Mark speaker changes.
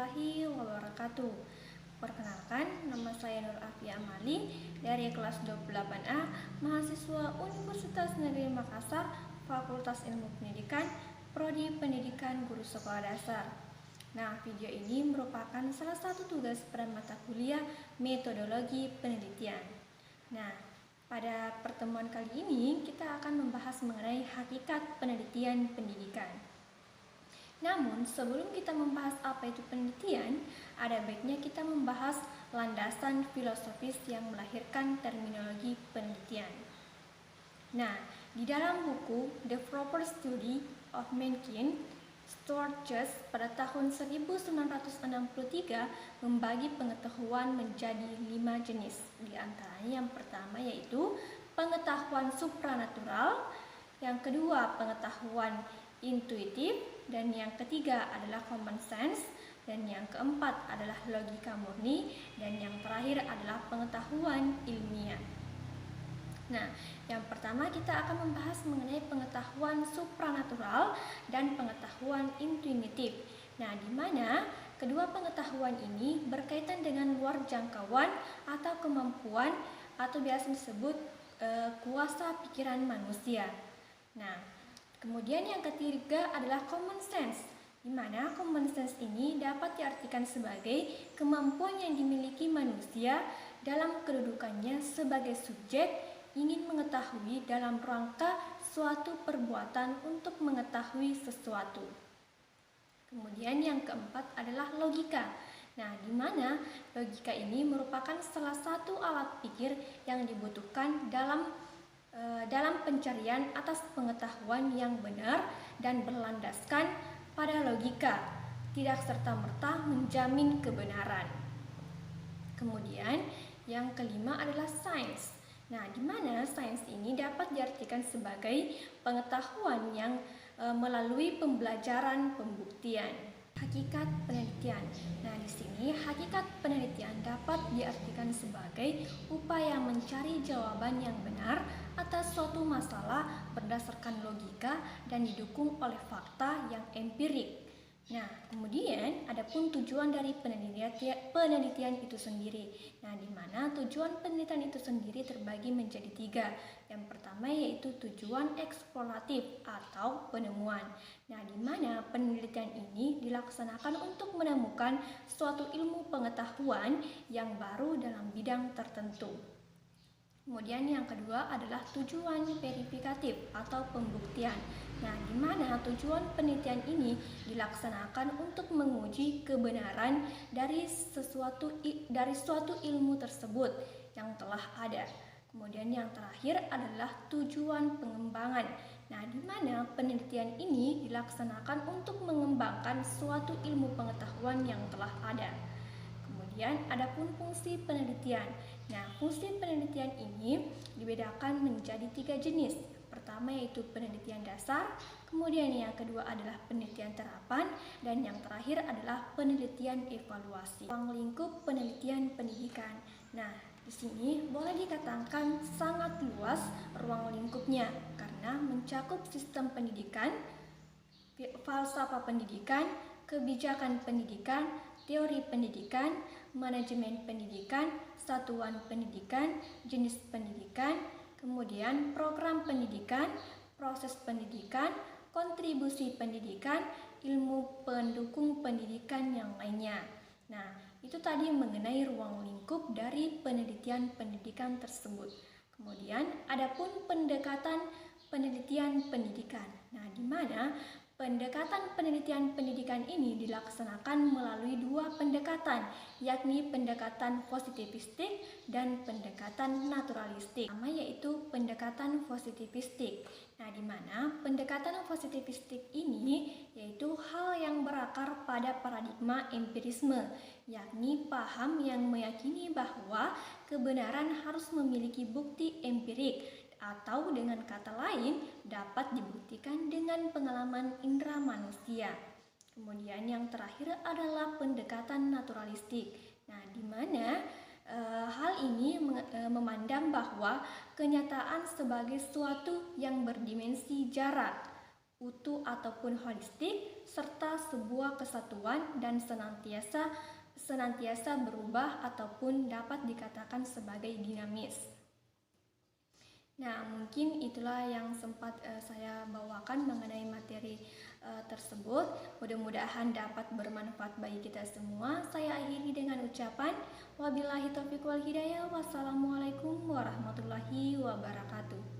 Speaker 1: warahmatullahi wabarakatuh. Perkenalkan, nama saya Nur Afia Amali dari kelas 28A, mahasiswa Universitas Negeri Makassar, Fakultas Ilmu Pendidikan, Prodi Pendidikan Guru Sekolah Dasar. Nah, video ini merupakan salah satu tugas pada mata kuliah Metodologi Penelitian. Nah, pada pertemuan kali ini kita akan membahas mengenai hakikat penelitian pendidikan. Namun, sebelum kita membahas apa itu penelitian, ada baiknya kita membahas landasan filosofis yang melahirkan terminologi penelitian. Nah, di dalam buku The Proper Study of Mankind, Stuart Church pada tahun 1963 membagi pengetahuan menjadi 5 jenis. Di antaranya yang pertama yaitu pengetahuan supranatural, yang kedua pengetahuan intuitif, dan yang ketiga adalah common sense, dan yang keempat adalah logika murni, dan yang terakhir adalah pengetahuan ilmiah. Nah, yang pertama kita akan membahas mengenai pengetahuan supranatural dan pengetahuan intuitif. Nah, di mana kedua pengetahuan ini berkaitan dengan luar jangkauan atau kemampuan atau biasa disebut kuasa pikiran manusia. Nah, kemudian yang ketiga adalah common sense, di mana common sense ini dapat diartikan sebagai kemampuan yang dimiliki manusia dalam kedudukannya sebagai subjek ingin mengetahui dalam rangka suatu perbuatan untuk mengetahui sesuatu. Kemudian yang keempat adalah logika. Nah, di mana logika ini merupakan salah satu alat pikir yang dibutuhkan dalam pencarian atas pengetahuan yang benar dan berlandaskan pada logika, tidak serta-merta menjamin kebenaran. Kemudian yang kelima adalah sains. Nah, di mana sains ini dapat diartikan sebagai pengetahuan yang melalui pembelajaran pembuktian. Hakikat penelitian. Nah, di sini hakikat penelitian dapat diartikan sebagai upaya mencari jawaban yang benar atas suatu masalah berdasarkan logika dan didukung oleh fakta yang empirik. Nah, kemudian adapun tujuan dari penelitian itu sendiri. Nah, di mana tujuan penelitian itu sendiri terbagi menjadi 3. Yang pertama yaitu tujuan eksploratif atau penemuan. Nah, di mana penelitian ini dilaksanakan untuk menemukan suatu ilmu pengetahuan yang baru dalam bidang tertentu. Kemudian yang kedua adalah tujuan verifikatif atau pembuktian. Nah, di mana tujuan penelitian ini dilaksanakan untuk menguji kebenaran dari suatu ilmu tersebut yang telah ada. Kemudian yang terakhir adalah tujuan pengembangan. Nah, di mana penelitian ini dilaksanakan untuk mengembangkan suatu ilmu pengetahuan yang telah ada. Kemudian adapun fungsi penelitian. Nah, fungsi penelitian ini dibedakan menjadi 3 jenis. Pertama yaitu penelitian dasar, kemudian yang kedua adalah penelitian terapan, dan yang terakhir adalah penelitian evaluasi. Ruang lingkup penelitian pendidikan. Nah, di sini boleh dikatakan sangat luas ruang lingkupnya karena mencakup sistem pendidikan, falsafah pendidikan, kebijakan pendidikan, teori pendidikan, manajemen pendidikan, satuan pendidikan, jenis pendidikan, kemudian program pendidikan, proses pendidikan, kontribusi pendidikan, ilmu pendukung pendidikan yang lainnya. Nah, itu tadi mengenai ruang lingkup dari penelitian pendidikan tersebut. Kemudian adapun pendekatan penelitian pendidikan. Nah, di mana pendekatan penelitian pendidikan ini dilaksanakan melalui 2 pendekatan, yakni pendekatan positivistik dan pendekatan naturalistik. Pertama yaitu pendekatan positivistik. Nah, di mana pendekatan positivistik ini yaitu hal yang berakar pada paradigma empirisme, yakni paham yang meyakini bahwa kebenaran harus memiliki bukti empirik, atau dengan kata lain dapat dibuktikan dengan pengalaman indera manusia. Kemudian yang terakhir adalah pendekatan naturalistik. Nah, di mana hal ini memandang bahwa kenyataan sebagai suatu yang berdimensi jarak, utuh ataupun holistik, serta sebuah kesatuan dan senantiasa berubah ataupun dapat dikatakan sebagai dinamis. Nah, mungkin itulah yang sempat saya bawakan mengenai materi tersebut. Mudah-mudahan dapat bermanfaat bagi kita semua. Saya akhiri dengan ucapan wabillahi taufiq wal hidayah. Wassalamualaikum warahmatullahi wabarakatuh.